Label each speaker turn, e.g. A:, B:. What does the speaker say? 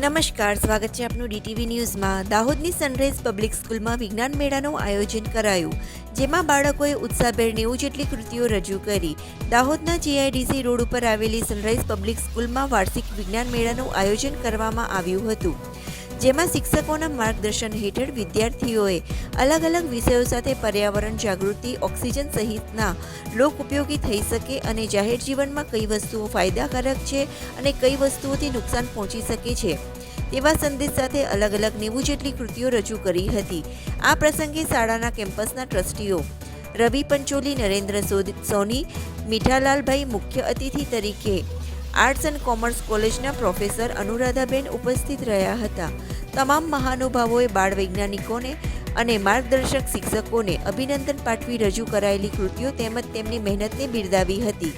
A: નમસ્કાર, સ્વાગત છે આપનું ડીટીવી ન્યૂઝમાં। દાહોદની સનરાઈઝ પબ્લિક સ્કૂલમાં વિજ્ઞાન મેળાનું આયોજન કરાયું, જેમાં બાળકોએ ઉત્સાહભેર 90 જેટલી કૃતિઓ રજૂ કરી। દાહોદના જીઆઈડીસી રોડ ઉપર આવેલી સનરાઈઝ પબ્લિક સ્કૂલમાં વાર્ષિક વિજ્ઞાન મેળાનું આયોજન કરવામાં આવ્યું હતું, જેમાં શિક્ષકોના માર્ગદર્શન હેઠળ વિદ્યાર્થીઓએ અલગ અલગ વિષયો સાથે પર્યાવરણ જાગૃતિ, ઓક્સિજન સહિતના લોક ઉપયોગી થઈ શકે અને જાહેર જીવનમાં કઈ વસ્તુઓ ફાયદાકારક છે અને કઈ વસ્તુઓથી નુકસાન પહોંચી શકે છે તેવા સંદેશ સાથે અલગ અલગ 90 જેટલી કૃતિઓ રજૂ કરી હતી। આ પ્રસંગે શાળાના કેમ્પસના ટ્રસ્ટીઓ રવિ પંચોલી, નરેન્દ્ર સોની, મીઠાલાલભાઈ મુખ્ય અતિથિ તરીકે આર્ટ્સ એન્ડ કોમર્સ કોલેજના પ્રોફેસર અનુરાધાબેન ઉપસ્થિત રહ્યા હતા। તમામ મહાનુભાવોએ બાળ વૈજ્ઞાનિકોને અને માર્ગદર્શક શિક્ષકોને અભિનંદન પાઠવી રજૂ કરાયેલી કૃતિઓ તેમજ તેમની મહેનતને બિરદાવી હતી।